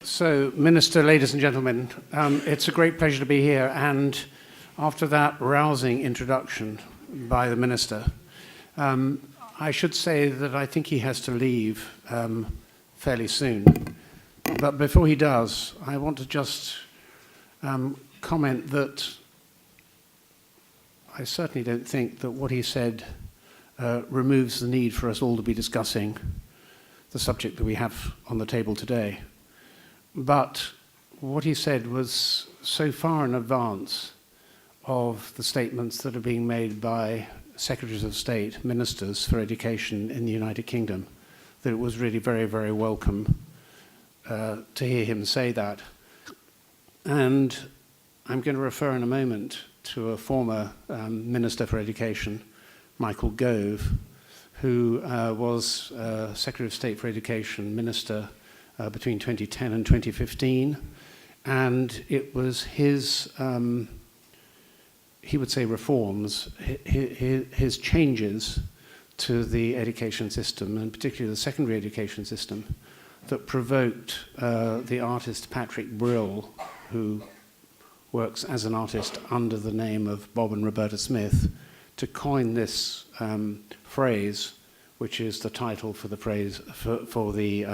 So, Minister, ladies and gentlemen, it's a great pleasure to be here. And after that rousing introduction by the Minister, I should say that I think he has to leave fairly soon. But before he does, I want to just comment that I certainly don't think that what he said removes the need for us all to be discussing the subject that we have on the table today. But what he said was so far in advance of the statements that are being made by secretaries of state, ministers for education in the United Kingdom, that it was really very, very welcome to hear him say that. And I'm going to refer in a moment to a former Minister for Education, Michael Gove, who was Secretary of State for Education Minister between 2010 and 2015, and it was his, he would say reforms, his changes to the education system, and particularly the secondary education system, that provoked the artist Patrick Brill, who works as an artist under the name of Bob and Roberta Smith, to coin this phrase, which is the title for the phrase for the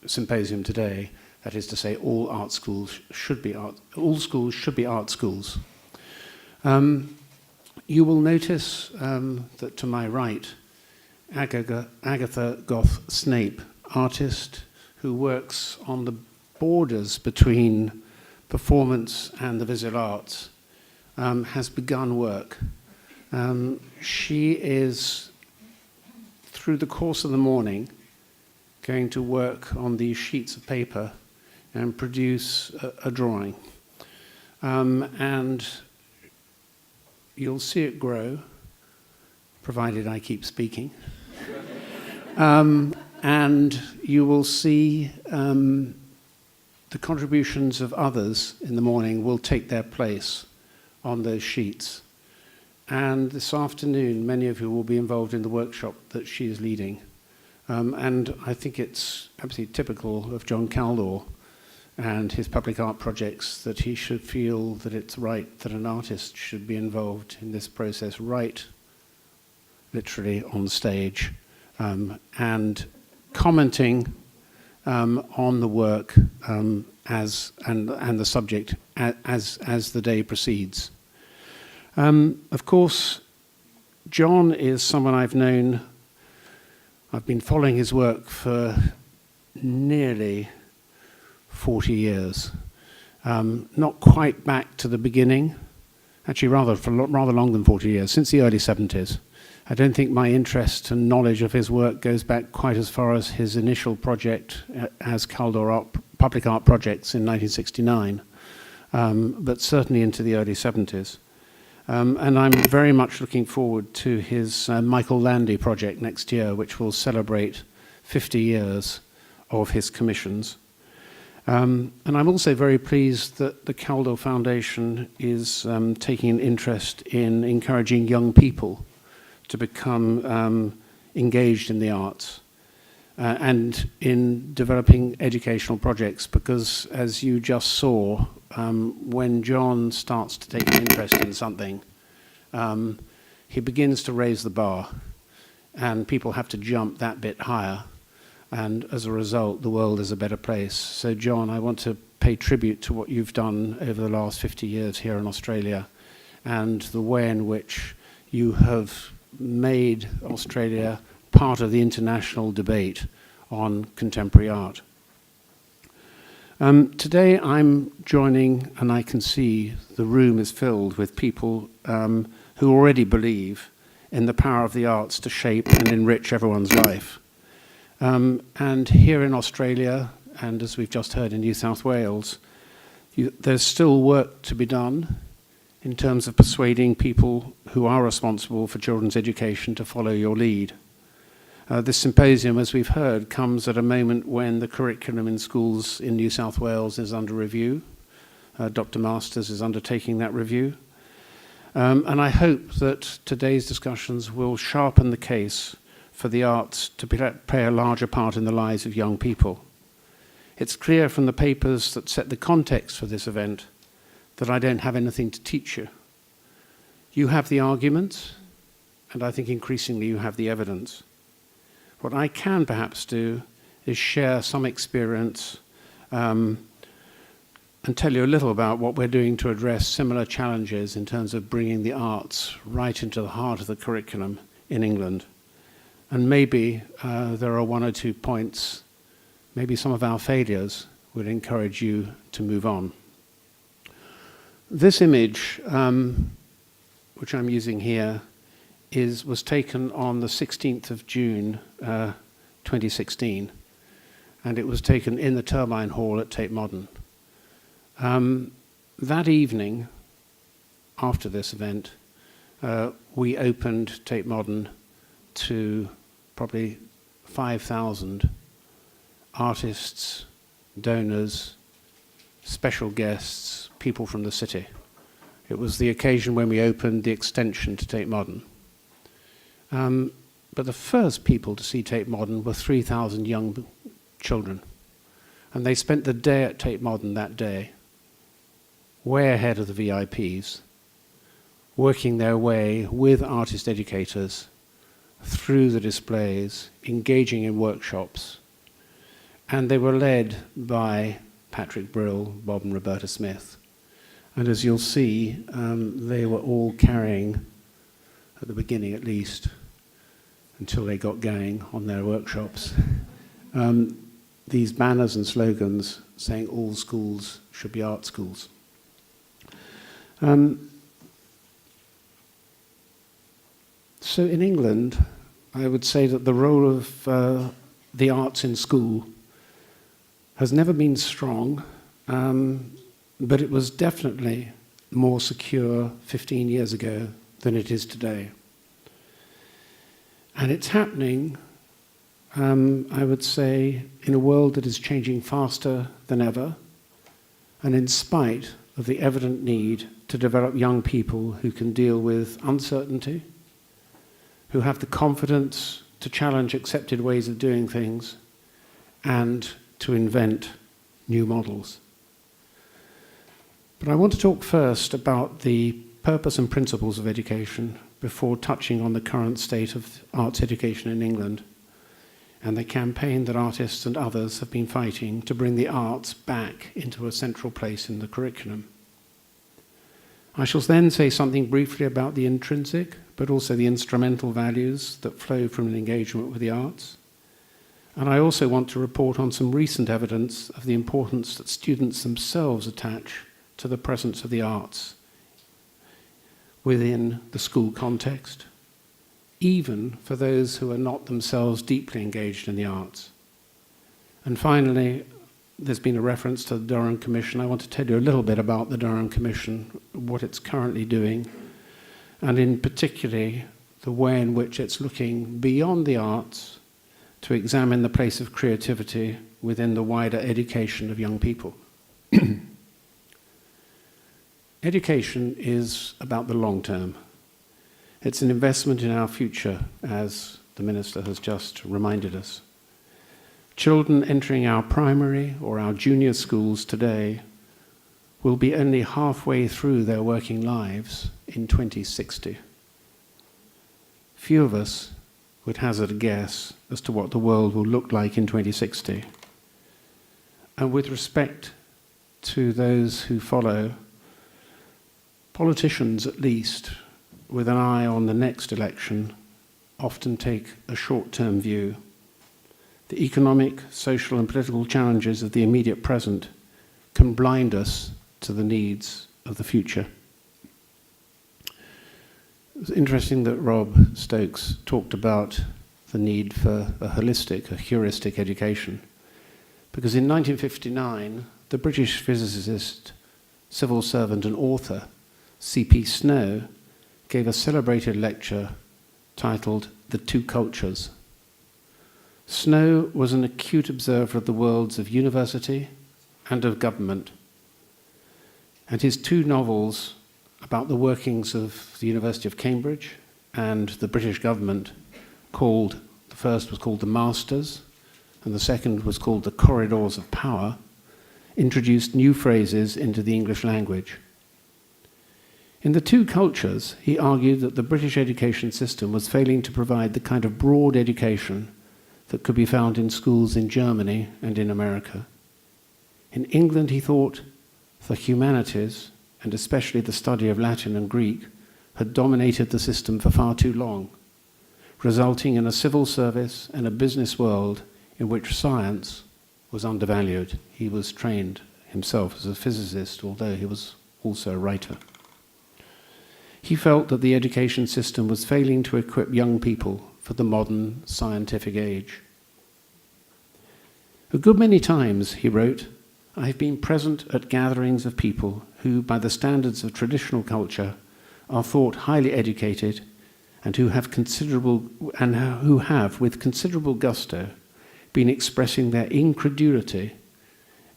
symposium today. That is to say, all schools should be art schools. You will notice that to my right, Agatha Goth Snape, artist who works on the borders between performance and the visual arts, has begun work. She is, through the course of the morning, going to work on these sheets of paper and produce a drawing. And you'll see it grow, provided I keep speaking. And you will see the contributions of others in the morning will take their place on those sheets. And this afternoon, many of you will be involved in the workshop that she is leading. And I think it's absolutely typical of John Kaldor and his public art projects that he should feel that it's right that an artist should be involved in this process, right literally on stage, and commenting on the work and the subject as the day proceeds. Of course, John is someone I've known. I've been following his work for nearly 40 years. Not quite back to the beginning, actually rather longer than 40 years, since the early 70s. I don't think my interest and knowledge of his work goes back quite as far as his initial project as Kaldor Public Art Projects in 1969, but certainly into the early 70s. And I'm very much looking forward to his Michael Landy project next year, which will celebrate 50 years of his commissions. And I'm also very pleased that the Kaldor Foundation is taking an interest in encouraging young people to become engaged in the arts and in developing educational projects, because as you just saw, when John starts to take an interest in something, he begins to raise the bar, and people have to jump that bit higher, and as a result, the world is a better place. So, John, I want to pay tribute to what you've done over the last 50 years here in Australia, and the way in which you have made Australia part of the international debate on contemporary art. Today I'm joining, and I can see the room is filled with people who already believe in the power of the arts to shape and enrich everyone's life. And here in Australia, and as we've just heard in New South Wales, there's still work to be done in terms of persuading people who are responsible for children's education to follow your lead. This symposium, as we've heard, comes at a moment when the curriculum in schools in New South Wales is under review. Dr. Masters is undertaking that review. And I hope that today's discussions will sharpen the case for the arts to play a larger part in the lives of young people. It's clear from the papers that set the context for this event that I don't have anything to teach you. You have the arguments, and I think increasingly you have the evidence. What I can perhaps do is share some experience and tell you a little about what we're doing to address similar challenges in terms of bringing the arts right into the heart of the curriculum in England. And maybe there are one or two points, maybe some of our failures would encourage you to move on. This image, which I'm using here, was taken on the 16th of June 2016, and it was taken in the Turbine Hall at Tate Modern. That evening, after this event, we opened Tate Modern to probably 5,000 artists, donors, special guests, people from the city. It was the occasion when we opened the extension to Tate Modern. But the first people to see Tate Modern were 3,000 young children. And they spent the day at Tate Modern that day, way ahead of the VIPs, working their way with artist educators through the displays, engaging in workshops. And they were led by Patrick Brill, Bob and Roberta Smith. And as you'll see, they were all carrying, at the beginning at least, until they got going on their workshops, these banners and slogans saying all schools should be art schools. So in England, I would say that the role of the arts in school has never been strong, but it was definitely more secure 15 years ago than it is today. And it's happening, I would say, in a world that is changing faster than ever, and in spite of the evident need to develop young people who can deal with uncertainty, who have the confidence to challenge accepted ways of doing things, and to invent new models. But I want to talk first about the purpose and principles of education before touching on the current state of arts education in England and the campaign that artists and others have been fighting to bring the arts back into a central place in the curriculum. I shall then say something briefly about the intrinsic, but also the instrumental values that flow from an engagement with the arts. And I also want to report on some recent evidence of the importance that students themselves attach to the presence of the arts within the school context, even for those who are not themselves deeply engaged in the arts. And finally, there's been a reference to the Durham Commission. I want to tell you a little bit about the Durham Commission, what it's currently doing, and in particular, the way in which it's looking beyond the arts to examine the place of creativity within the wider education of young people. Education is about the long term. It's an investment in our future, as the Minister has just reminded us. Children entering our primary or our junior schools today will be only halfway through their working lives in 2060. Few of us would hazard a guess as to what the world will look like in 2060. And with respect to those who follow, politicians, at least, with an eye on the next election, often take a short-term view. The economic, social, and political challenges of the immediate present can blind us to the needs of the future. It's interesting that Rob Stokes talked about the need for a holistic, a heuristic education, because in 1959, the British physicist, civil servant, and author C.P. Snow gave a celebrated lecture titled The Two Cultures. Snow was an acute observer of the worlds of university and of government, and his two novels about the workings of the University of Cambridge and the British government the first was called The Masters, and the second was called The Corridors of Power, introduced new phrases into the English language. In The Two Cultures, he argued that the British education system was failing to provide the kind of broad education that could be found in schools in Germany and in America. In England, he thought the humanities, and especially the study of Latin and Greek, had dominated the system for far too long, resulting in a civil service and a business world in which science was undervalued. He was trained himself as a physicist, although he was also a writer. He felt that the education system was failing to equip young people for the modern scientific age. A good many times, he wrote, I have been present at gatherings of people who, by the standards of traditional culture, are thought highly educated and who have with considerable gusto been expressing their incredulity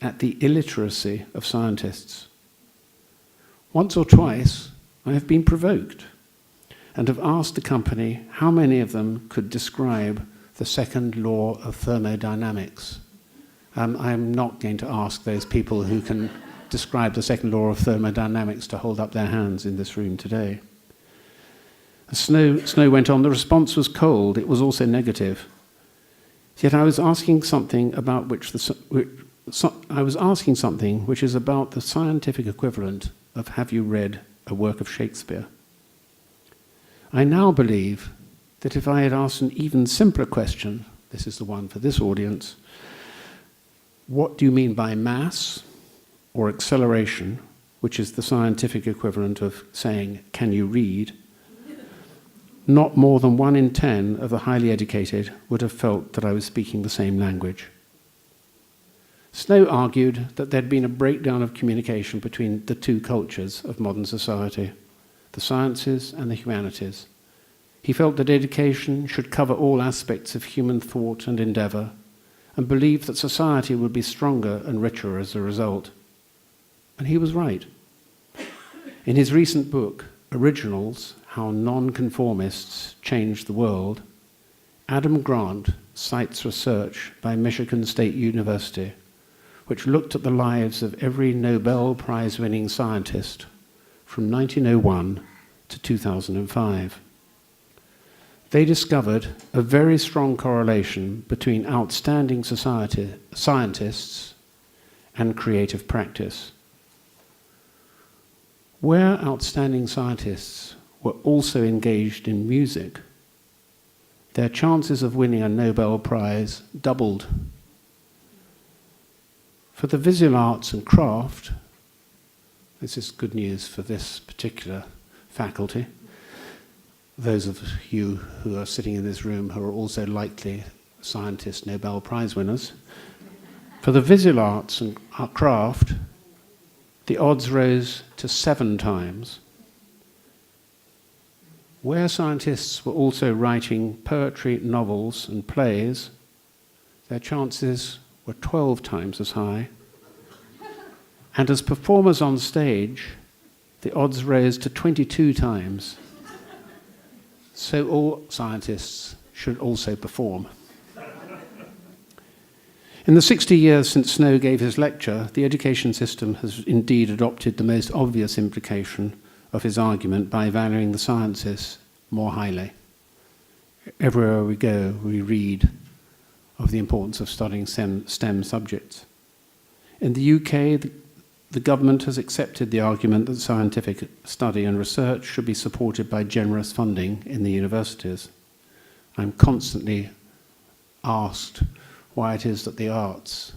at the illiteracy of scientists. Once or twice, I have been provoked and have asked the company how many of them could describe the Second Law of Thermodynamics. I'm not going to ask those people who can describe the Second Law of Thermodynamics to hold up their hands in this room today. Snow went on, the response was cold, it was also negative. Yet I was asking something which is about the scientific equivalent of have you read a work of Shakespeare? I now believe that if I had asked an even simpler question, this is the one for this audience, what do you mean by mass or acceleration, which is the scientific equivalent of saying, can you read? Not more than 1 in 10 of the highly educated would have felt that I was speaking the same language. Snow argued that there'd been a breakdown of communication between the two cultures of modern society, the sciences and the humanities. He felt that education should cover all aspects of human thought and endeavor, and believed that society would be stronger and richer as a result. And he was right. In his recent book, Originals, How Non-Conformists Changed the World, Adam Grant cites research by Michigan State University, which looked at the lives of every Nobel Prize-winning scientist from 1901 to 2005. They discovered a very strong correlation between outstanding scientists and creative practice. Where outstanding scientists were also engaged in music, their chances of winning a Nobel Prize doubled. For the visual arts and craft, this is good news for this particular faculty, those of you who are sitting in this room who are also likely scientist Nobel Prize winners. For the visual arts and craft, the odds rose to 7 times. Where scientists were also writing poetry, novels, and plays, their chances were 12 times as high. And as performers on stage, the odds rose to 22 times. So all scientists should also perform. In the 60 years since Snow gave his lecture, the education system has indeed adopted the most obvious implication of his argument by valuing the sciences more highly. Everywhere we go, we read of the importance of studying STEM subjects. In the UK, the government has accepted the argument that scientific study and research should be supported by generous funding in the universities. I'm constantly asked why it is that the arts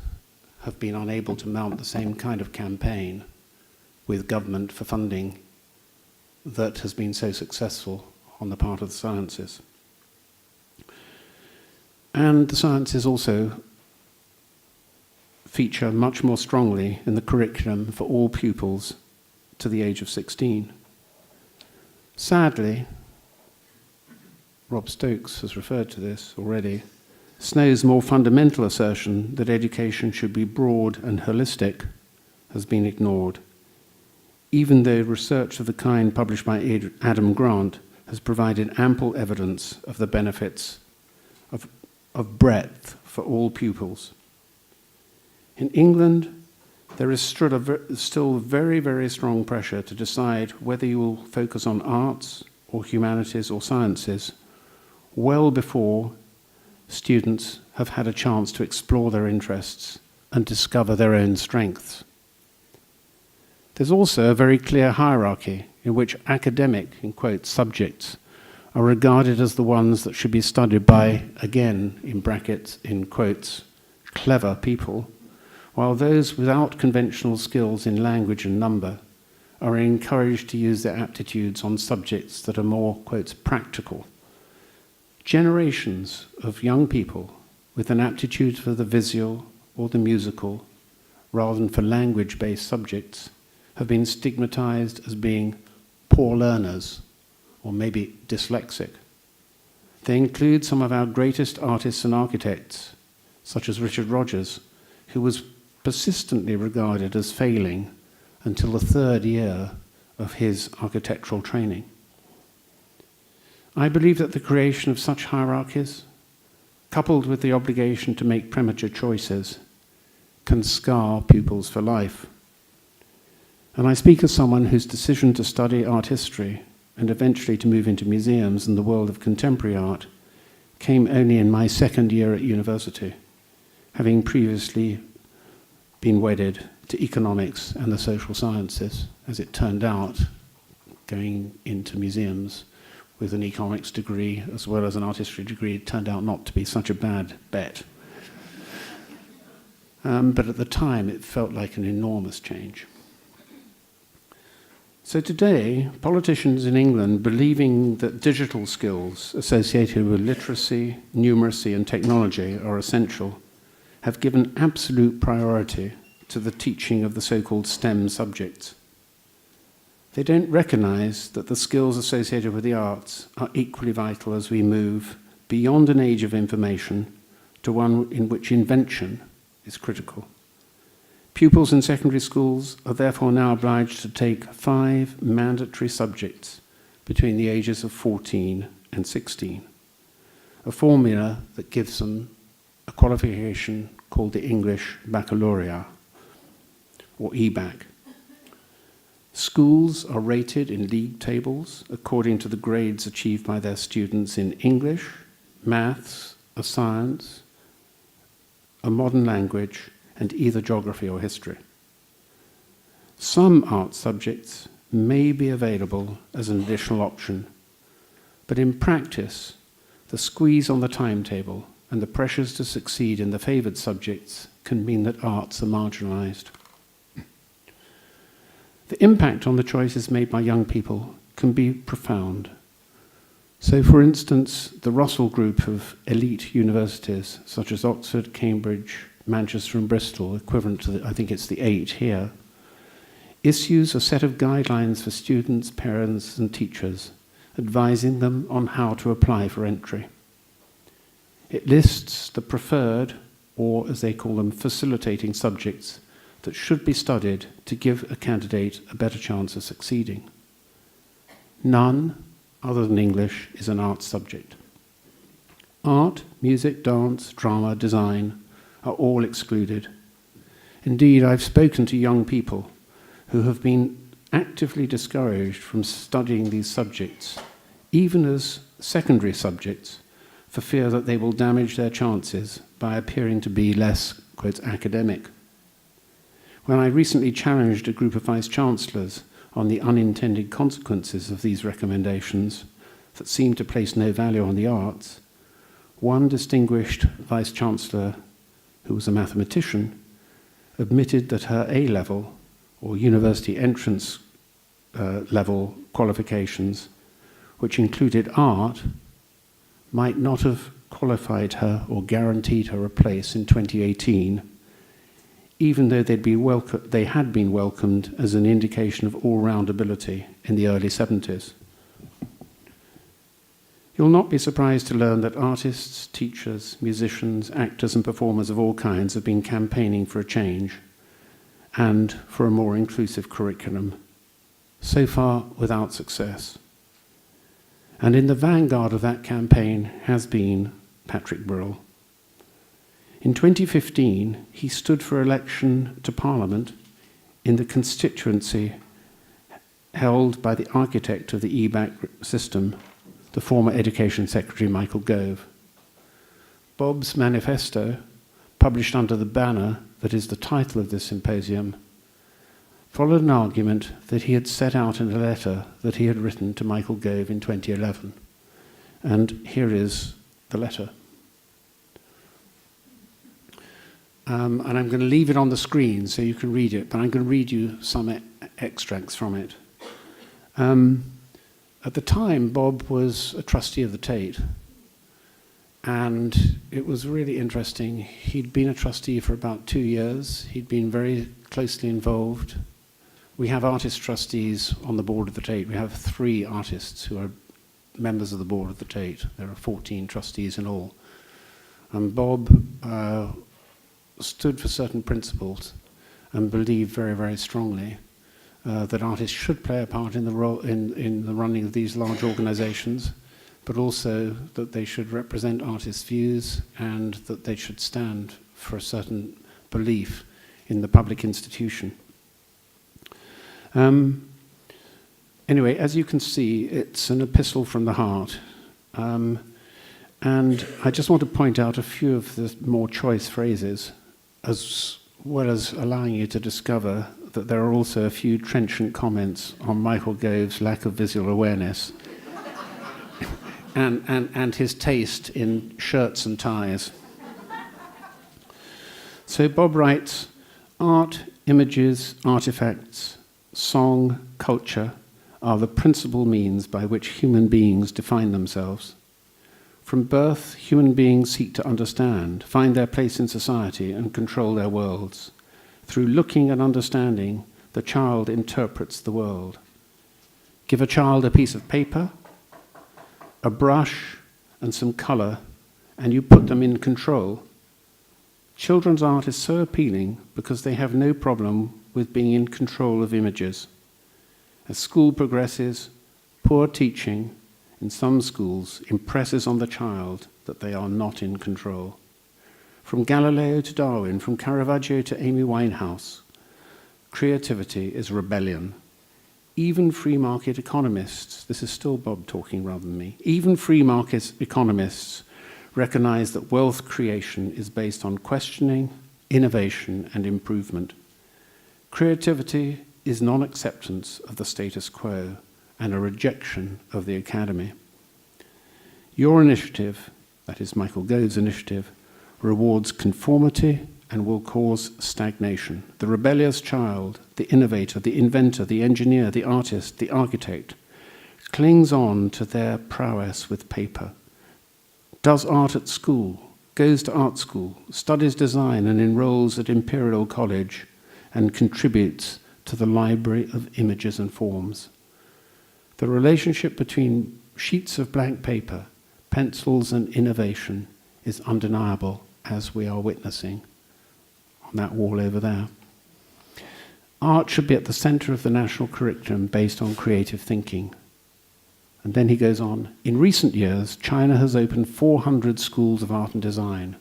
have been unable to mount the same kind of campaign with government for funding that has been so successful on the part of the sciences. And the sciences also feature much more strongly in the curriculum for all pupils to the age of 16. Sadly, Rob Stokes has referred to this already, Snow's more fundamental assertion that education should be broad and holistic has been ignored, even though research of the kind published by Adam Grant has provided ample evidence of the benefits of of breadth for all pupils. In England, there is still very, very strong pressure to decide whether you will focus on arts or humanities or sciences well before students have had a chance to explore their interests and discover their own strengths. There's also a very clear hierarchy in which academic, in quotes, subjects are regarded as the ones that should be studied by, again, in brackets, in quotes, clever people, while those without conventional skills in language and number are encouraged to use their aptitudes on subjects that are more, quotes, practical. Generations of young people with an aptitude for the visual or the musical, rather than for language-based subjects, have been stigmatized as being poor learners, or maybe dyslexic. They include some of our greatest artists and architects, such as Richard Rogers, who was persistently regarded as failing until the third year of his architectural training. I believe that the creation of such hierarchies, coupled with the obligation to make premature choices, can scar pupils for life. And I speak as someone whose decision to study art history and eventually to move into museums and the world of contemporary art came only in my second year at university, having previously been wedded to economics and the social sciences. As it turned out, going into museums with an economics degree as well as an art history degree turned out not to be such a bad bet. But at the time, it felt like an enormous change. So today, politicians in England, believing that digital skills associated with literacy, numeracy, and technology are essential, have given absolute priority to the teaching of the so-called STEM subjects. They don't recognize that the skills associated with the arts are equally vital as we move beyond an age of information to one in which invention is critical. Pupils in secondary schools are therefore now obliged to take 5 mandatory subjects between the ages of 14 and 16, a formula that gives them a qualification called the English Baccalaureate, or EBAC. Schools are rated in league tables according to the grades achieved by their students in English, maths, a science, a modern language, and either geography or history. Some art subjects may be available as an additional option, but in practice, the squeeze on the timetable and the pressures to succeed in the favoured subjects can mean that arts are marginalised. The impact on the choices made by young people can be profound. So, for instance, the Russell Group of elite universities, such as Oxford, Cambridge, Manchester and Bristol, equivalent to, I think it's the 8 here, issues a set of guidelines for students, parents and teachers, advising them on how to apply for entry. It lists the preferred, or as they call them, facilitating subjects that should be studied to give a candidate a better chance of succeeding. None, other than English, is an art subject. Art, music, dance, drama, design are all excluded. Indeed, I've spoken to young people who have been actively discouraged from studying these subjects, even as secondary subjects, for fear that they will damage their chances by appearing to be less, quote, academic. When I recently challenged a group of vice-chancellors on the unintended consequences of these recommendations that seem to place no value on the arts, one distinguished vice-chancellor, who was a mathematician, admitted that her A-level, or university entrance level qualifications, which included art, might not have qualified her or guaranteed her a place in 2018, even though they had been welcomed as an indication of all-round ability in the early 70s. You'll not be surprised to learn that artists, teachers, musicians, actors and performers of all kinds have been campaigning for a change and for a more inclusive curriculum, so far without success. And in the vanguard of that campaign has been Patrick Brill, In 2015, he stood for election to Parliament in the constituency held by the architect of the EBAC system, the former Education Secretary Michael Gove. Bob's manifesto, published under the banner that is the title of this symposium, followed an argument that he had set out in a letter that he had written to Michael Gove in 2011. And here is the letter. And I'm going to leave it on the screen so you can read it, but I'm going to read you some extracts from it. At the time, Bob was a trustee of the Tate, and it was really interesting. He'd been a trustee for about 2 years. He'd been very closely involved. We have artist trustees on the board of the Tate. We have 3 artists who are members of the board of the Tate. There are 14 trustees in all. And Bob stood for certain principles and believed very, very strongly that artists should play a part in the role in the running of these large organizations, but also that they should represent artists' views and that they should stand for a certain belief in the public institution. Anyway, as you can see, it's an epistle from the heart. And I just want to point out a few of the more choice phrases, as well as allowing you to discover that there are also a few trenchant comments on Michael Gove's lack of visual awareness and his taste in shirts and ties. So Bob writes, art, images, artifacts, song, culture are the principal means by which human beings define themselves. From birth, human beings seek to understand, find their place in society, and control their worlds. Through looking and understanding, the child interprets the world. Give a child a piece of paper, a brush, and some color, and you put them in control. Children's art is so appealing because they have no problem with being in control of images. As school progresses, poor teaching in some schools impresses on the child that they are not in control. From Galileo to Darwin, from Caravaggio to Amy Winehouse, creativity is rebellion. Even free market economists, this is still Bob talking rather than me, even free market economists recognize that wealth creation is based on questioning, innovation, and improvement. Creativity is non-acceptance of the status quo and a rejection of the academy. Your initiative, that is Michael Gove's initiative, rewards conformity and will cause stagnation. The rebellious child, the innovator, the inventor, the engineer, the artist, the architect, clings on to their prowess with paper, does art at school, goes to art school, studies design and enrolls at Imperial College, and contributes to the library of images and forms. The relationship between sheets of blank paper, pencils, and innovation is undeniable, as we are witnessing on that wall over there. Art should be at the center of the national curriculum based on creative thinking. And then he goes on, in recent years, China has opened 400 schools of art and design.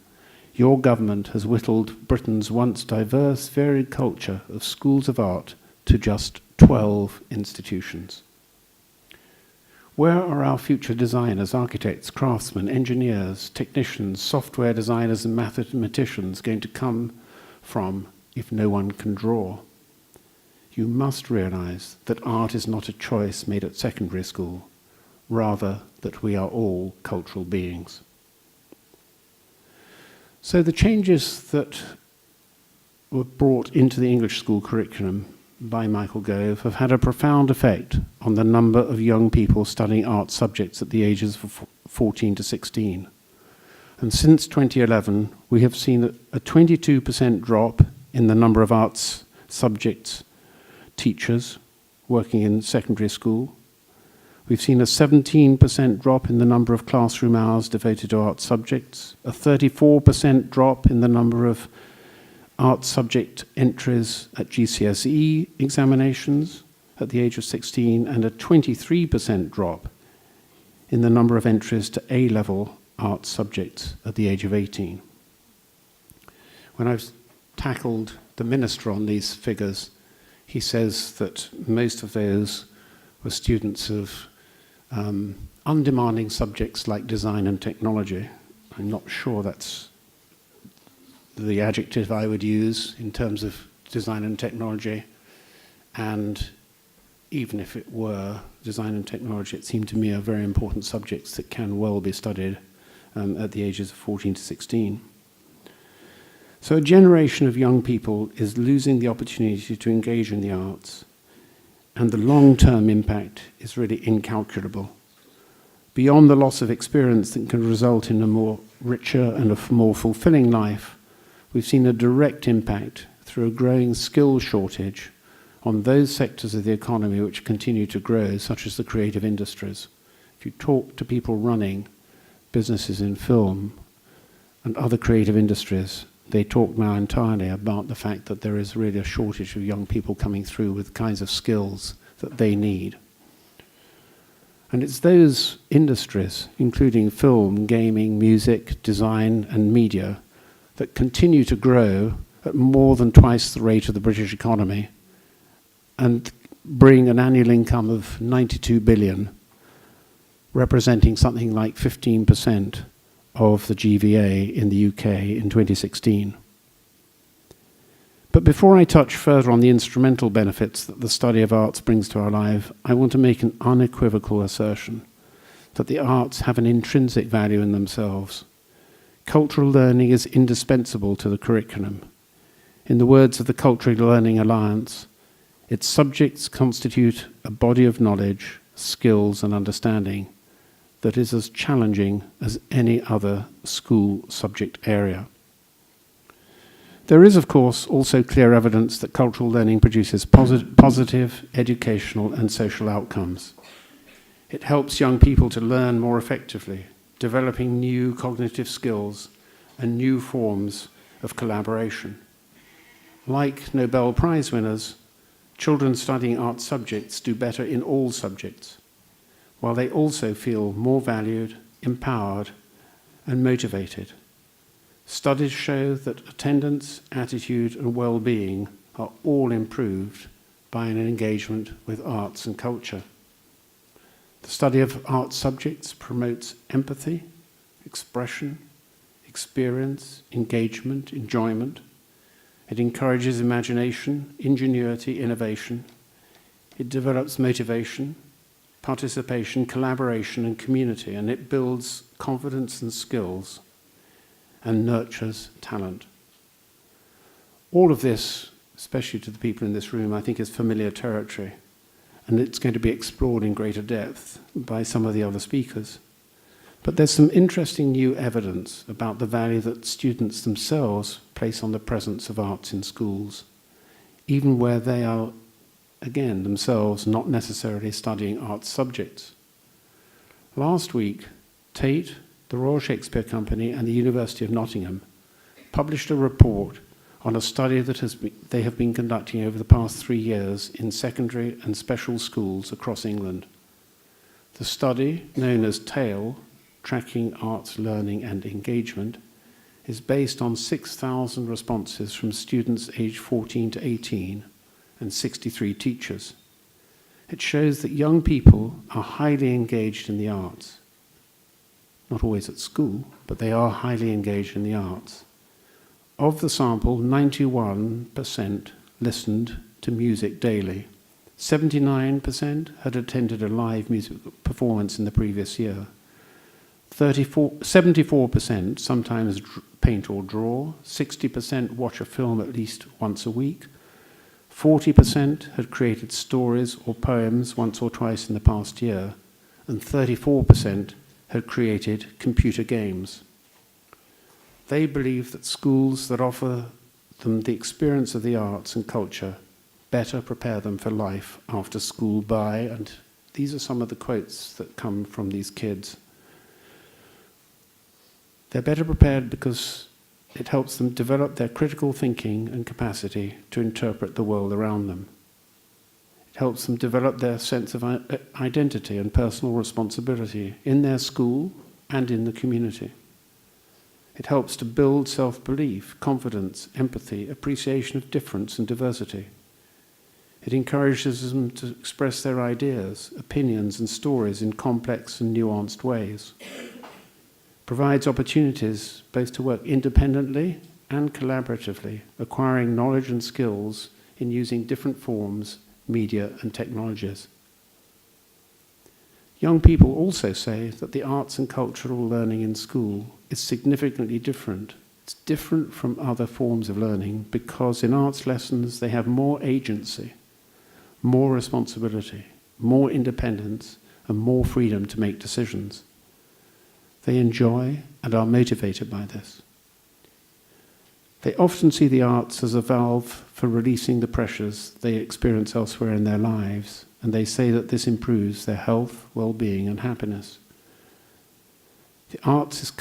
Your government has whittled Britain's once diverse, varied culture of schools of art to just 12 institutions. Where are our future designers, architects, craftsmen, engineers, technicians, software designers, and mathematicians going to come from if no one can draw? You must realize that art is not a choice made at secondary school, rather that we are all cultural beings. So the changes that were brought into the English school curriculum by Michael Gove have had a profound effect on the number of young people studying art subjects at the ages of 14 to 16. And since 2011, we have seen a 22% drop in the number of arts subjects teachers working in secondary school. We've seen a 17% drop in the number of classroom hours devoted to art subjects, a 34% drop in the number of art subject entries at GCSE examinations at the age of 16, and a 23% drop in the number of entries to A-level art subjects at the age of 18. When I've tackled the minister on these figures, he says that most of those were students of undemanding subjects like design and technology. I'm not sure that's the adjective I would use in terms of design and technology. And even if it were design and technology, it seemed to me are very important subjects that can well be studied at the ages of 14 to 16. So a generation of young people is losing the opportunity to engage in the arts, and the long-term impact is really incalculable. Beyond the loss of experience that can result in a more richer and a more fulfilling life, we've seen a direct impact through a growing skills shortage on those sectors of the economy which continue to grow, such as the creative industries. If you talk to people running businesses in film and other creative industries, they talk now entirely about the fact that there is really a shortage of young people coming through with the kinds of skills that they need. And it's those industries, including film, gaming, music, design, and media, that continue to grow at more than twice the rate of the British economy and bring an annual income of 92 billion, representing something like 15% of the GVA in the UK in 2016. But before I touch further on the instrumental benefits that the study of arts brings to our life, I want to make an unequivocal assertion that the arts have an intrinsic value in themselves. Cultural learning is indispensable to the curriculum. In the words of the Cultural Learning Alliance, its subjects constitute a body of knowledge, skills, and understanding that is as challenging as any other school subject area. There is, of course, also clear evidence that cultural learning produces positive educational and social outcomes. It helps young people to learn more effectively, developing new cognitive skills and new forms of collaboration. Like Nobel Prize winners, children studying art subjects do better in all subjects, while they also feel more valued, empowered, and motivated. Studies show that attendance, attitude, and well-being are all improved by an engagement with arts and culture. The study of art subjects promotes empathy, expression, experience, engagement, enjoyment. It encourages imagination, ingenuity, innovation. It develops motivation, participation, collaboration, and community, and it builds confidence and skills and nurtures talent. All of this, especially to the people in this room, I think is familiar territory, and it's going to be explored in greater depth by some of the other speakers. But there's some interesting new evidence about the value that students themselves place on the presence of arts in schools, even where they are, again, themselves not necessarily studying arts subjects. Last week, Tate, the Royal Shakespeare Company, and the University of Nottingham published a report on a study that they have been conducting over the past 3 years in secondary and special schools across England. The study, known as TALE, Tracking Arts Learning and Engagement, is based on 6,000 responses from students aged 14 to 18 and 63 teachers. It shows that young people are highly engaged in the arts. Not always at school, but they are highly engaged in the arts. Of the sample, 91% listened to music daily. 79% had attended a live music performance in the previous year. 74% sometimes paint or draw. 60% watch a film at least once a week. 40% had created stories or poems once or twice in the past year. And 34% had created computer games. They believe that schools that offer them the experience of the arts and culture better prepare them for life after school by, and these are some of the quotes that come from these kids. They're better prepared because it helps them develop their critical thinking and capacity to interpret the world around them. It helps them develop their sense of identity and personal responsibility in their school and in the community. It helps to build self-belief, confidence, empathy, appreciation of difference and diversity. It encourages them to express their ideas, opinions, and stories in complex and nuanced ways. Provides opportunities both to work independently and collaboratively, acquiring knowledge and skills in using different forms, media, and technologies. Young people also say that the arts and cultural learning in school is significantly different. It's different from other forms of learning because in arts lessons they have more agency, more responsibility, more independence, and more freedom to make decisions. They enjoy and are motivated by this. They often see the arts as a valve for releasing the pressures they experience elsewhere in their lives, and they say that this improves their health, well-being, and happiness. The arts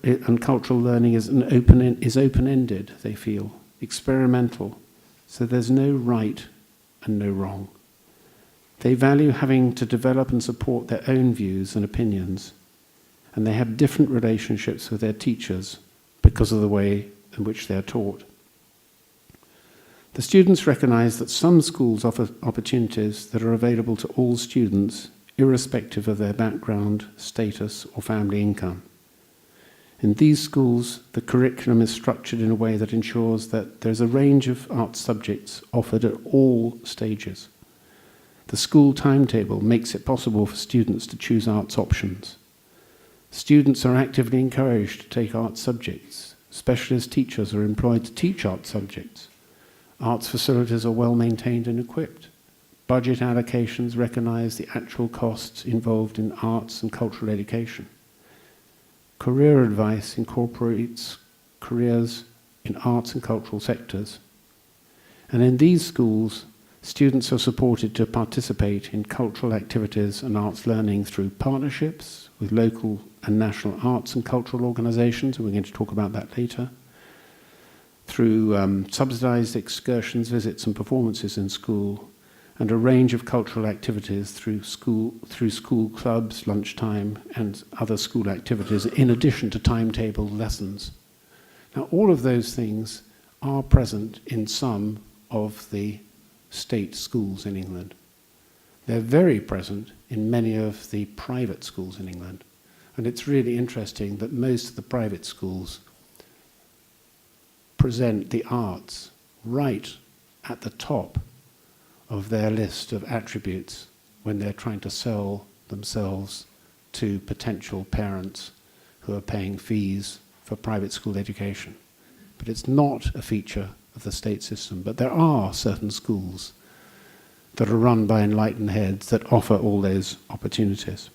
and cultural learning is open-ended, they feel, experimental, so there's no right and no wrong. They value having to develop and support their own views and opinions, and they have different relationships with their teachers because of the way in which they are taught. The students recognize that some schools offer opportunities that are available to all students, irrespective of their background, status, or family income. In these schools, the curriculum is structured in a way that ensures that there's a range of art subjects offered at all stages. The school timetable makes it possible for students to choose arts options. Students are actively encouraged to take art subjects. Specialist teachers are employed to teach art subjects. Arts facilities are well maintained and equipped. Budget allocations recognize the actual costs involved in arts and cultural education. Career advice incorporates careers in arts and cultural sectors. And in these schools, students are supported to participate in cultural activities and arts learning through partnerships with local and national arts and cultural organizations, and we're going to talk about that later, through subsidized excursions, visits, and performances in school, and a range of cultural activities through school clubs, lunchtime, and other school activities, in addition to timetable lessons. Now, all of those things are present in some of the state schools in England. They're very present in many of the private schools in England. And it's really interesting that most of the private schools present the arts right at the top of their list of attributes when they're trying to sell themselves to potential parents who are paying fees for private school education. But it's not a feature of the state system. But there are certain schools that are run by enlightened heads that offer all those opportunities.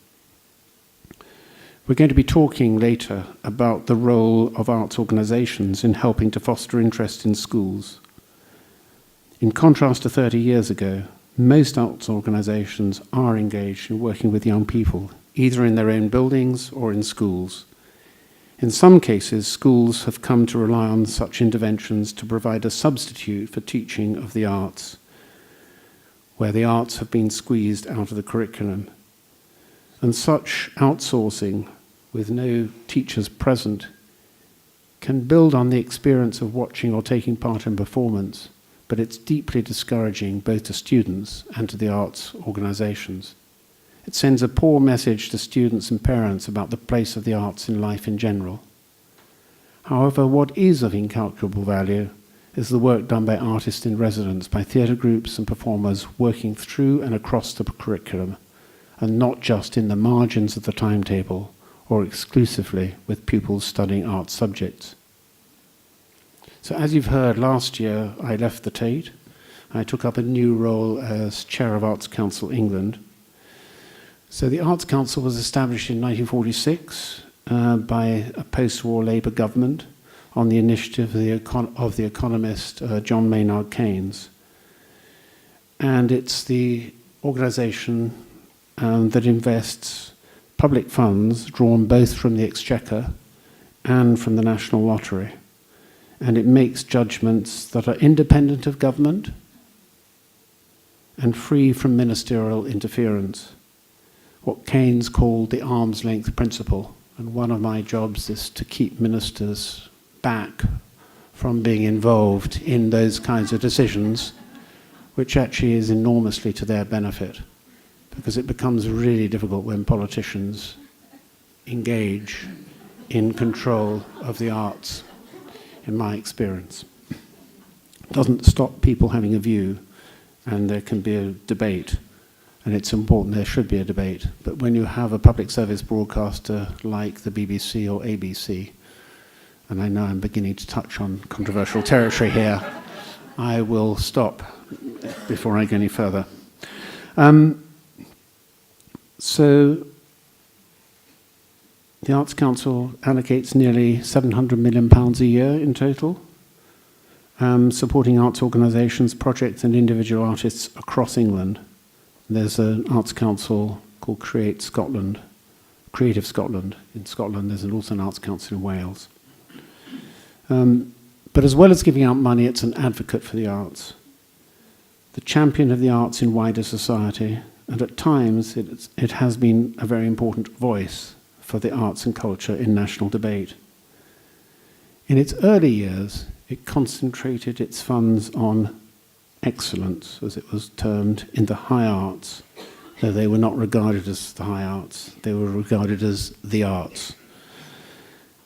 We're going to be talking later about the role of arts organizations in helping to foster interest in schools. In contrast to 30 years ago, most arts organizations are engaged in working with young people, either in their own buildings or in schools. In some cases, schools have come to rely on such interventions to provide a substitute for teaching of the arts, where the arts have been squeezed out of the curriculum. And such outsourcing, with no teachers present, can build on the experience of watching or taking part in performance, but it's deeply discouraging both to students and to the arts organizations. It sends a poor message to students and parents about the place of the arts in life in general. However, what is of incalculable value is the work done by artists in residence, by theatre groups and performers working through and across the curriculum, and not just in the margins of the timetable or exclusively with pupils studying art subjects. So as you've heard, last year I left the Tate. I took up a new role as Chair of Arts Council England. So the Arts Council was established in 1946 by a post-war Labour government on the initiative of the economist John Maynard Keynes. And it's the organisation that invests public funds drawn both from the Exchequer and from the National Lottery. And it makes judgments that are independent of government and free from ministerial interference. What Keynes called the arm's length principle, And one of my jobs is to keep ministers back from being involved in those kinds of decisions, which actually is enormously to their benefit, because it becomes really difficult when politicians engage in control of the arts, in my experience. It doesn't stop people having a view, and there can be a debate, and it's important there should be a debate. But when you have a public service broadcaster like the BBC or ABC, and I know I'm beginning to touch on controversial territory here, I will stop before I go any further. So the Arts Council allocates nearly £700 million a year in total, supporting arts organisations, projects and individual artists across England. There's an Arts Council called Creative Scotland in Scotland. There's also an Arts Council in Wales. But as well as giving out money, it's an advocate for the arts, the champion of the arts in wider society, and at times it has been a very important voice for the arts and culture in national debate. In its early years, it concentrated its funds on excellence, as it was termed, in the high arts, though they were not regarded as the high arts, they were regarded as the arts.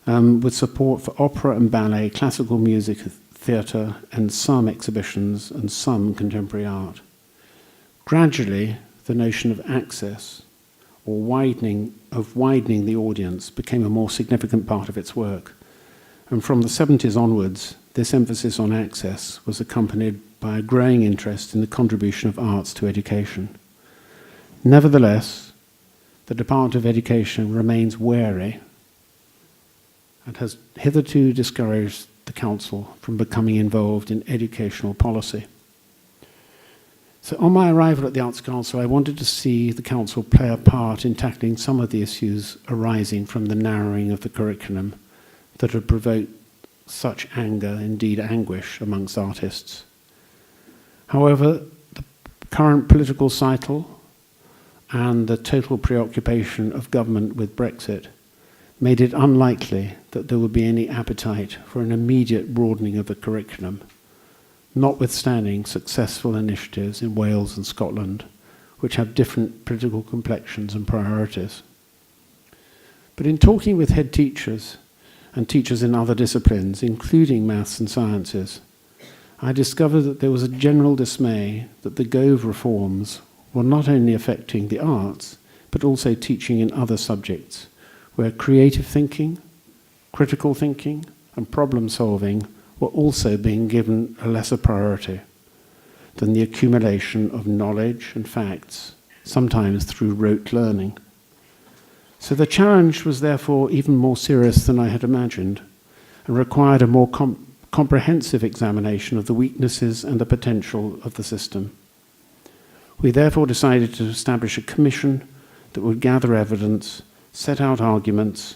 With support for opera and ballet, classical music, theatre, and some exhibitions and some contemporary art. Gradually, the notion of access or widening the audience became a more significant part of its work. And from the 70s onwards, this emphasis on access was accompanied by a growing interest in the contribution of arts to education. Nevertheless, the Department of Education remains wary and has hitherto discouraged the Council from becoming involved in educational policy. So on my arrival at the Arts Council, I wanted to see the Council play a part in tackling some of the issues arising from the narrowing of the curriculum that had provoked such anger, indeed anguish, amongst artists. However, the current political cycle and the total preoccupation of government with Brexit made it unlikely that there would be any appetite for an immediate broadening of the curriculum, notwithstanding successful initiatives in Wales and Scotland, which have different political complexions and priorities. But in talking with head teachers and teachers in other disciplines, including maths and sciences, I discovered that there was a general dismay that the Gove reforms were not only affecting the arts, but also teaching in other subjects, where creative thinking, critical thinking, and problem solving were also being given a lesser priority than the accumulation of knowledge and facts, sometimes through rote learning. So the challenge was therefore even more serious than I had imagined, and required a more comprehensive examination of the weaknesses and the potential of the system. We therefore decided to establish a commission that would gather evidence, set out arguments,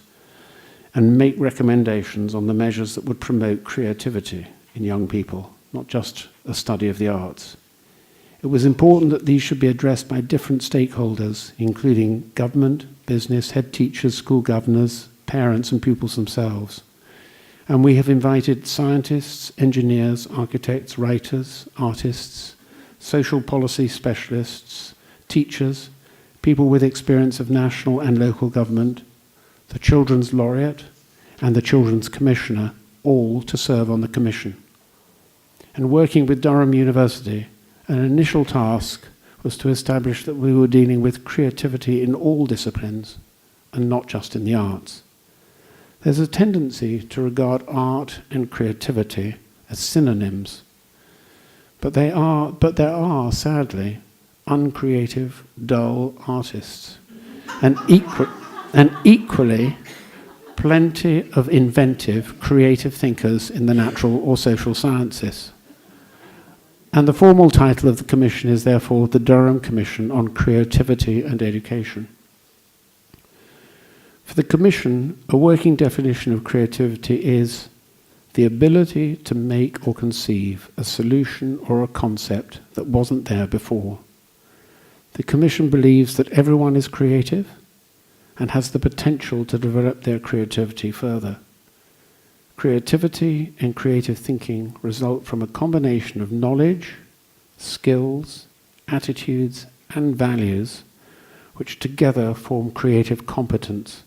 and make recommendations on the measures that would promote creativity in young people, not just a study of the arts. It was important that these should be addressed by different stakeholders, including government, business, head teachers, school governors, parents, and pupils themselves. And we have invited scientists, engineers, architects, writers, artists, social policy specialists, teachers, people with experience of national and local government, the Children's Laureate, and the Children's Commissioner, all to serve on the Commission. And working with Durham University, an initial task was to establish that we were dealing with creativity in all disciplines, and not just in the arts. There's a tendency to regard art and creativity as synonyms, but there are, sadly, uncreative, dull artists, and equally plenty of inventive, creative thinkers in the natural or social sciences. And the formal title of the Commission is therefore the Durham Commission on Creativity and Education. For the Commission, a working definition of creativity is the ability to make or conceive a solution or a concept that wasn't there before. The Commission believes that everyone is creative and has the potential to develop their creativity further. Creativity and creative thinking result from a combination of knowledge, skills, attitudes, and values, which together form creative competence.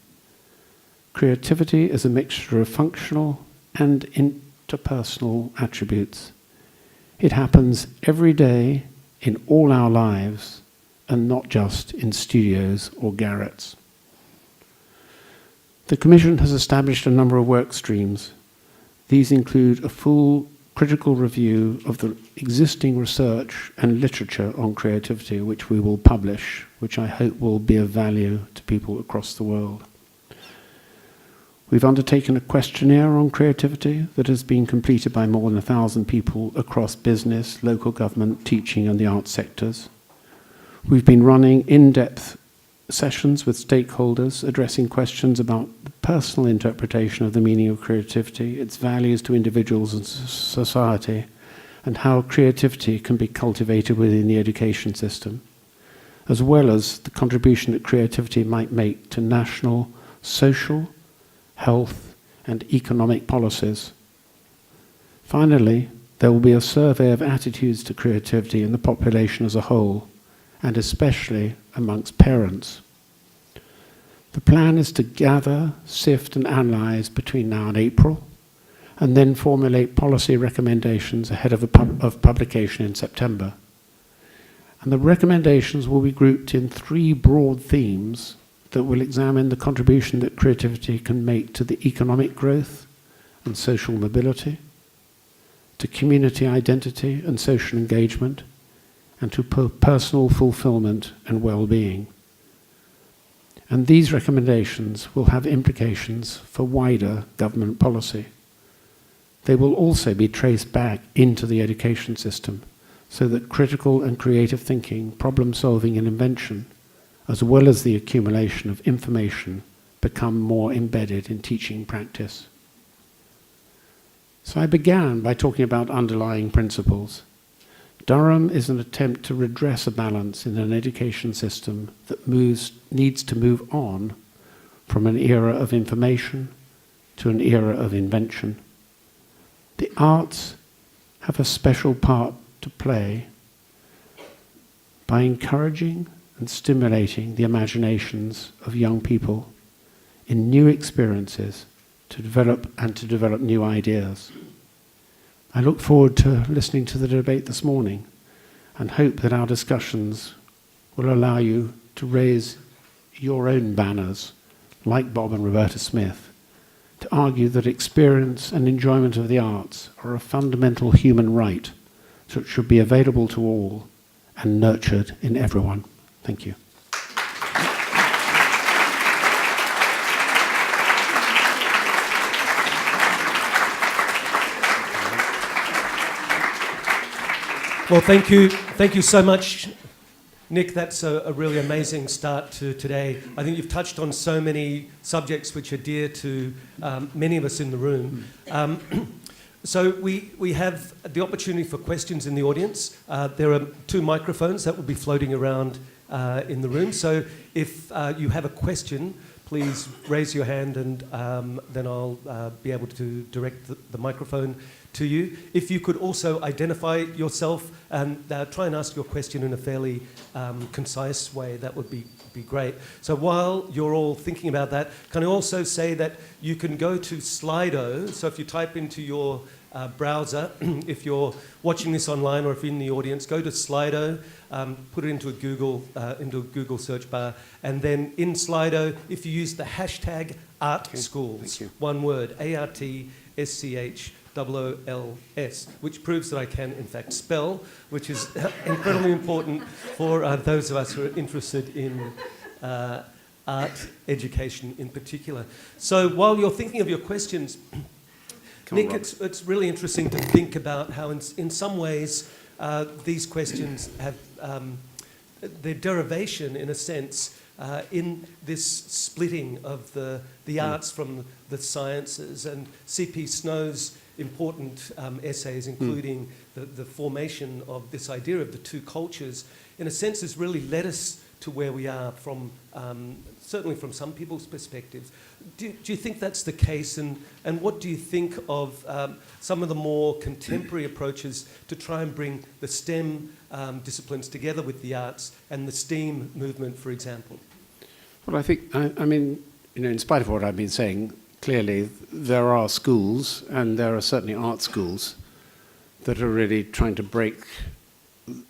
Creativity is a mixture of functional and interpersonal attributes. It happens every day in all our lives, and not just in studios or garrets. The Commission has established a number of work streams. These include a full critical review of the existing research and literature on creativity, which we will publish, which I hope will be of value to people across the world. We've undertaken a questionnaire on creativity that has been completed by more than 1,000 people across business, local government, teaching, and the arts sectors. We've been running in-depth sessions with stakeholders addressing questions about the personal interpretation of the meaning of creativity, its values to individuals and society, and how creativity can be cultivated within the education system, as well as the contribution that creativity might make to national, social, health, and economic policies. Finally, there will be a survey of attitudes to creativity in the population as a whole, and especially amongst parents. The plan is to gather, sift, and analyze between now and April, and then formulate policy recommendations ahead of publication in September. And the recommendations will be grouped in 3 broad themes that will examine the contribution that creativity can make to the economic growth and social mobility, to community identity and social engagement, and to personal fulfillment and well-being. And these recommendations will have implications for wider government policy. They will also be traced back into the education system so that critical and creative thinking, problem-solving and invention, as well as the accumulation of information, become more embedded in teaching practice. So I began by talking about underlying principles. Durham is an attempt to redress a balance in an education system that needs to move on from an era of information to an era of invention. The arts have a special part to play by encouraging and stimulating the imaginations of young people in new experiences to develop new ideas. I look forward to listening to the debate this morning and hope that our discussions will allow you to raise your own banners, like Bob and Roberta Smith, to argue that experience and enjoyment of the arts are a fundamental human right that should be available to all and nurtured in everyone. Thank you. Well, thank you so much, Nick. That's a really amazing start to today. I think you've touched on so many subjects which are dear to many of us in the room. So we have the opportunity for questions in the audience. There are 2 microphones that will be floating around in the room. So if you have a question, please raise your hand and then I'll be able to direct the microphone to you. If you could also identify yourself and try and ask your question in a fairly concise way, that would be great. So while you're all thinking about that, can I also say that you can go to Slido. So if you type into your browser, if you're watching this online or if you're in the audience, go to Slido, put it into a Google search bar, and then in Slido, if you use the hashtag #ArtSchools, one word, ARTSCHOOLS, which proves that I can in fact spell, which is incredibly important for those of us who are interested in art education in particular. So while you're thinking of your questions, Nick, it's really interesting to think about how in some ways these questions have their derivation, in a sense, in this splitting of the arts from the sciences, and C.P. Snow's important essays, including the formation of this idea of the 2 cultures, in a sense has really led us to where we are from, certainly from some people's perspectives. Do you think that's the case? And what do you think of some of the more contemporary approaches to try and bring the STEM disciplines together with the arts and the STEAM movement, for example? Well, I think, I mean, in spite of what I've been saying, clearly there are schools, and there are certainly art schools, that are really trying to break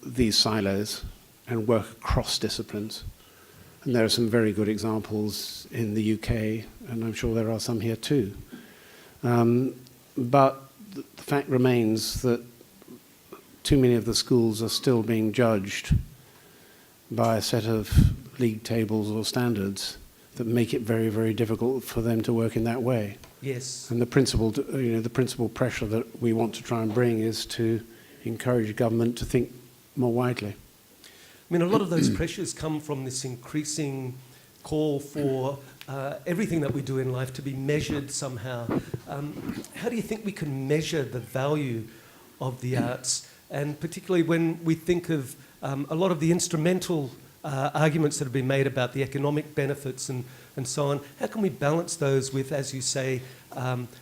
these silos and work across disciplines. And there are some very good examples in the UK, and I'm sure there are some here too. But the fact remains that too many of the schools are still being judged by a set of league tables or standards that make it very, very difficult for them to work in that way. Yes. And the principal pressure that we want to try and bring is to encourage government to think more widely. I mean, a lot of those pressures come from this increasing call for everything that we do in life to be measured somehow. How do you think we can measure the value of the arts? And particularly when we think of a lot of the instrumental arguments that have been made about the economic benefits and so on, how can we balance those with, as you say,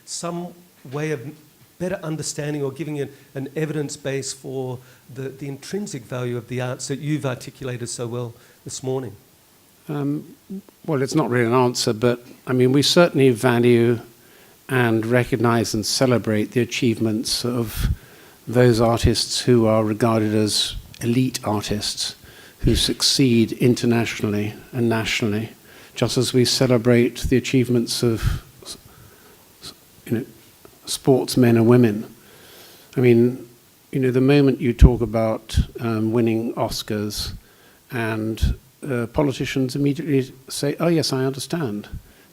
some way of better understanding or giving an evidence base for the intrinsic value of the arts that you've articulated so well this morning? Well, it's not really an answer, but I mean, we certainly value and recognize and celebrate the achievements of those artists who are regarded as elite artists, who succeed internationally and nationally, just as we celebrate the achievements of sportsmen and women. I mean, the moment you talk about winning Oscars, and politicians immediately say, oh yes, I understand.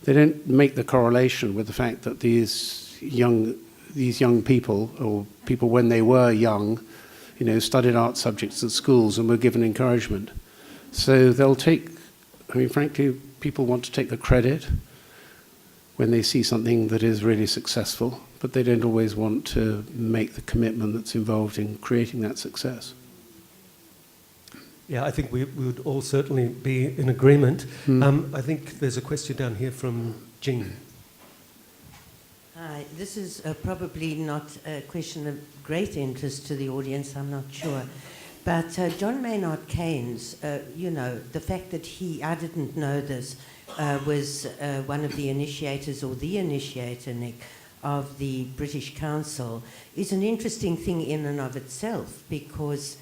They don't make the correlation with the fact that these young people, or people when they were young, studied art subjects at schools and were given encouragement. So they'll take, I mean, frankly, people want to take the credit when they see something that is really successful, but they don't always want to make the commitment that's involved in creating that success. Yeah, I think we would all certainly be in agreement. I think there's a question down here from Jean. Hi, this is probably not a question of great interest to the audience, I'm not sure. But John Maynard Keynes, the fact that I didn't know this, was one of the initiators, or the initiator, Nick, of the British Council, is an interesting thing in and of itself, because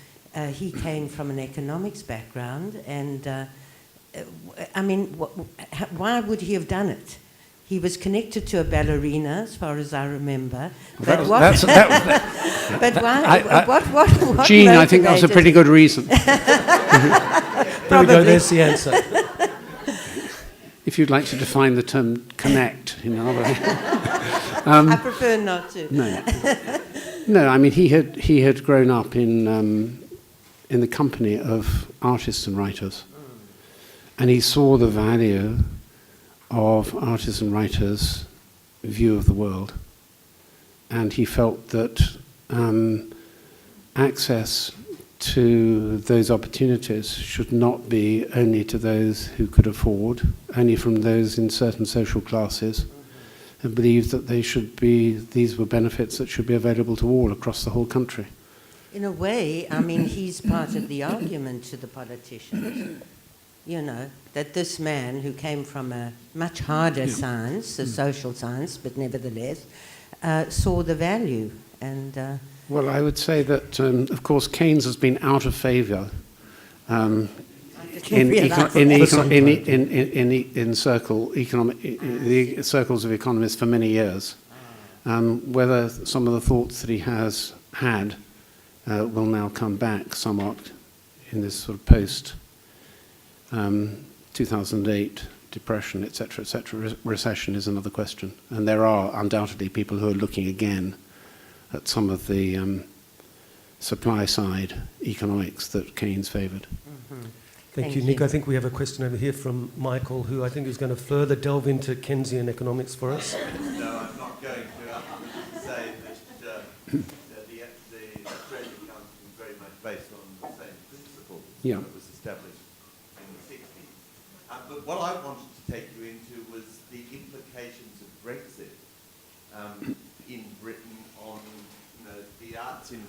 he came from an economics background, and I mean, why would he have done it? He was connected to a ballerina, as far as I remember. But why? What Jean, I think that's a pretty good reason. There we go, there's the answer. If you'd like to define the term connect, I prefer not to. No. I mean, he had grown up in the company of artists and writers, and he saw the value of artists and writers' view of the world, and he felt that access to those opportunities should not be only to those who could afford, only from those in certain social classes, and believed that these were benefits that should be available to all across the whole country. In a way, I mean, he's part of the argument to the politicians, that this man who came from a much harder science, a social science, but nevertheless, saw the value. And well, I would say that, of course, Keynes has been out of favour in the circles of economists for many years. Whether some of the thoughts that he has had will now come back somewhat in this sort of post 2008 depression, etc., recession is another question. And there are undoubtedly people who are looking again at some of the supply side economics that Keynes favoured. mm-hmm. Thank you, Nick. I think we have a question over here from Michael, who I think is going to further delve into Keynesian economics for us. No, I'm not going to. I say that the Australian Council is very much based on the same principle that was established in the But what I wanted to take you into was the implications of Brexit in Britain on the arts in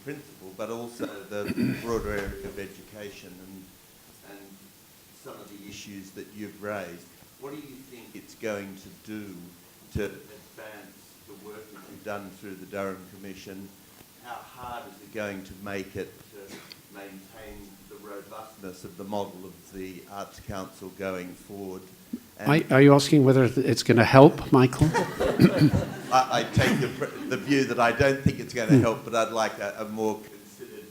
principle, but also the broader area of education and some of the issues that you've raised. What do you think it's going to do to advance the work that you've done through the Durham Commission? How hard is it going to make it to maintain the robustness of the model of the Arts Council going forward? Are you asking whether it's going to help, Michael? I take the view that I don't think it's going to help, but I'd like a more considered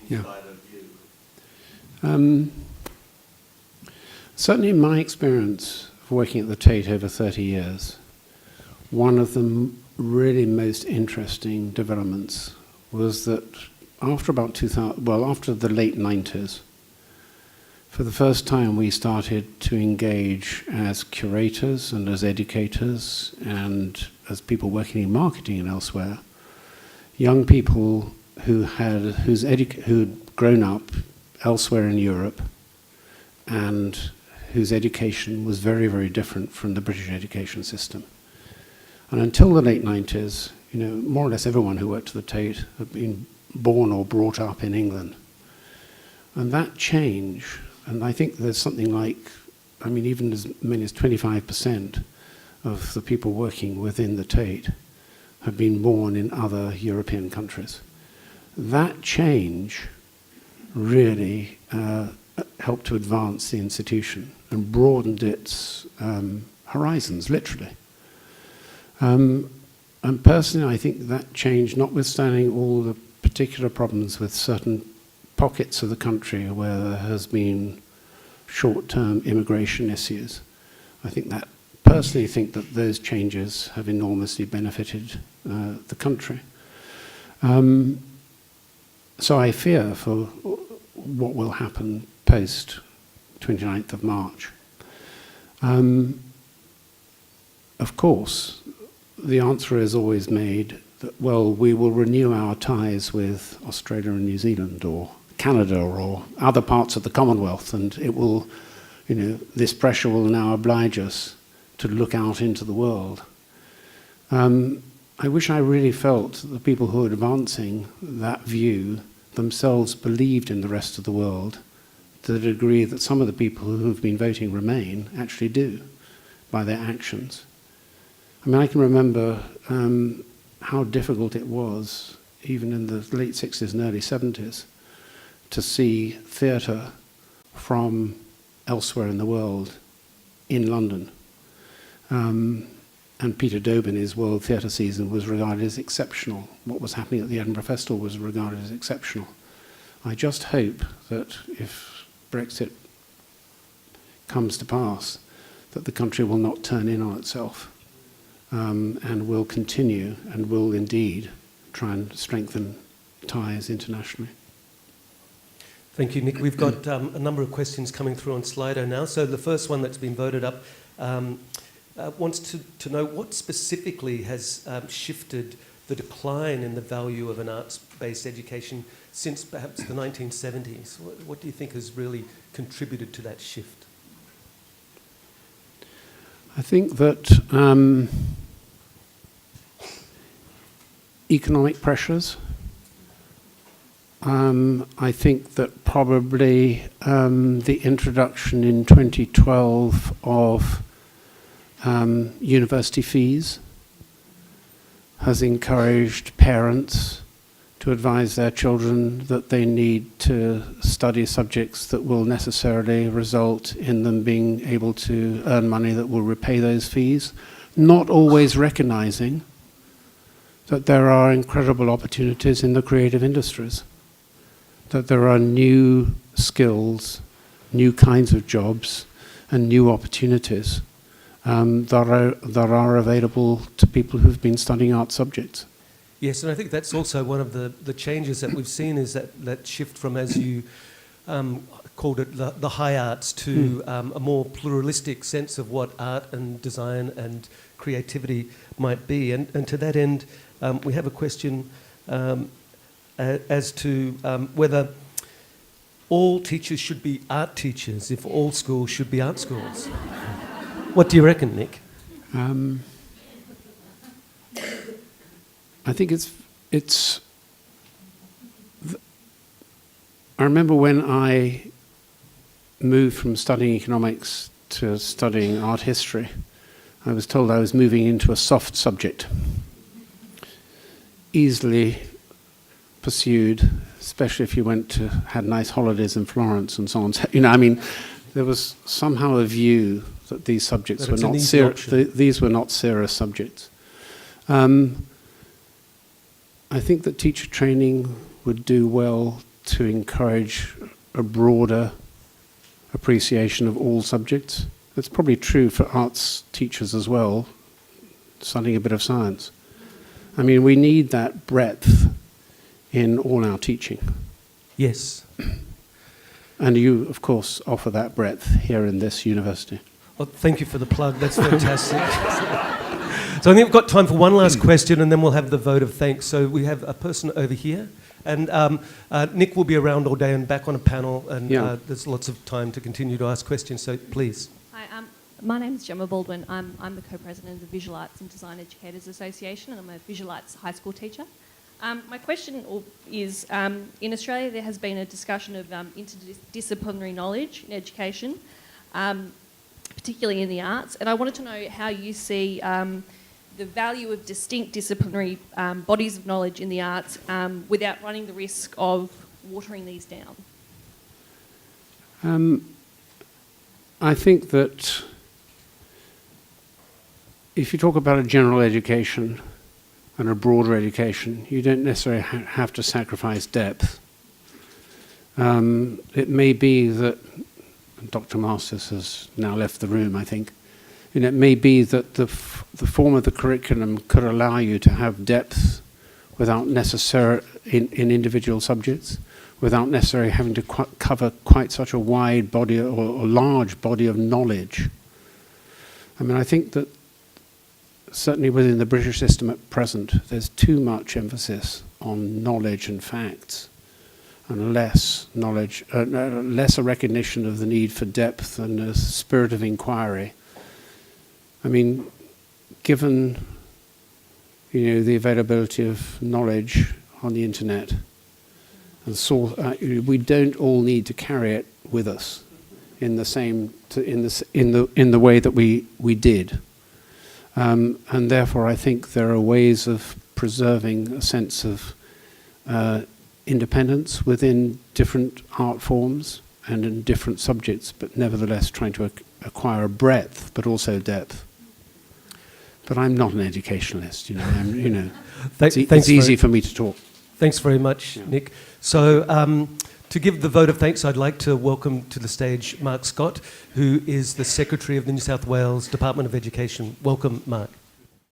insider view. Certainly in my experience of working at the Tate over 30 years, one of the really most interesting developments was that after about after the late 90s, for the first time we started to engage as curators and as educators and as people working in marketing and elsewhere, young people who'd grown up elsewhere in Europe and whose education was very, very different from the British education system. And until the late 90s, more or less everyone who worked at the Tate had been born or brought up in England. And that change, and I think there's something like, even as many as 25% of the people working within the Tate have been born in other European countries. That change really helped to advance the institution and broadened its horizons, literally. And personally, I think that change, notwithstanding all the particular problems with certain pockets of the country where there has been short-term immigration issues, I personally think that those changes have enormously benefited the country. So I fear for what will happen post 29th of March. Of course, the answer is always made that, we will renew our ties with Australia and New Zealand or Canada or other parts of the Commonwealth, and it will, this pressure will now oblige us to look out into the world. I wish I really felt that the people who are advancing that view themselves believed in the rest of the world to the degree that some of the people who have been voting Remain actually do by their actions. I can remember how difficult it was, even in the late 60s and early 70s, to see theatre from elsewhere in the world in London. And Peter Dobin's World Theatre Season was regarded as exceptional. What was happening at the Edinburgh Festival was regarded as exceptional. I just hope that if Brexit comes to pass, that the country will not turn in on itself and will continue and will indeed try and strengthen ties internationally. Thank you, Nick. We've got a number of questions coming through on Slido now. So the first one that's been voted up wants to know what specifically has shifted the decline in the value of an arts-based education since perhaps the 1970s. What do you think has really contributed to that shift? I think that economic pressures. I think that probably the introduction in 2012 of university fees has encouraged parents to advise their children that they need to study subjects that will necessarily result in them being able to earn money that will repay those fees, not always recognizing that there are incredible opportunities in the creative industries, that there are new skills, new kinds of jobs, and new opportunities that are available to people who've been studying art subjects. Yes, and I think that's also one of the changes that we've seen is that shift from, as you called it, the high arts to a more pluralistic sense of what art and design and creativity might be. And to that end, we have a question as to whether all teachers should be art teachers if all schools should be art schools. What do you reckon, Nick? I think I remember when I moved from studying economics to studying art history, I was told I was moving into a soft subject, easily pursued, especially if you had nice holidays in Florence and so on. You know, I mean, there was somehow a view that these subjects were not serious. These were not serious subjects. I think that teacher training would do well to encourage a broader appreciation of all subjects. That's probably true for arts teachers as well, studying a bit of science. I mean, we need that breadth in all our teaching. Yes. And you, of course, offer that breadth here in this university. Well, thank you for the plug. That's fantastic. So I think we've got time for one last question, and then we'll have the vote of thanks. So we have a person over here. And Nick will be around all day and back on a panel, and there's lots of time to continue to ask questions, so please. Hi, my name is Gemma Baldwin. I'm the co-president of the Visual Arts and Design Educators Association, and I'm a visual arts high school teacher. My question is, in Australia there has been a discussion of interdisciplinary knowledge in education, particularly in the arts, and I wanted to know how you see the value of distinct disciplinary bodies of knowledge in the arts without running the risk of watering these down. I think that if you talk about a general education and a broader education, you don't necessarily have to sacrifice depth. It may be that Dr. Masters has now left the room, I think. And it may be that the form of the curriculum could allow you to have depth without necessarily in individual subjects, without necessarily having to cover quite such a wide body or large body of knowledge. I mean, I think that certainly within the British system at present, there's too much emphasis on knowledge and facts, and less knowledge, less a recognition of the need for depth and a spirit of inquiry. I mean, given the availability of knowledge on the internet, and so we don't all need to carry it with us in the same in the way that we did, and therefore I think there are ways of preserving a sense of independence within different art forms and in different subjects, but nevertheless trying to acquire a breadth but also depth. But I'm not an educationalist, It's easy for me to talk. Thanks very much, Nick. So to give the vote of thanks, I'd like to welcome to the stage Mark Scott, who is the Secretary of the New South Wales Department of Education. Welcome, Mark.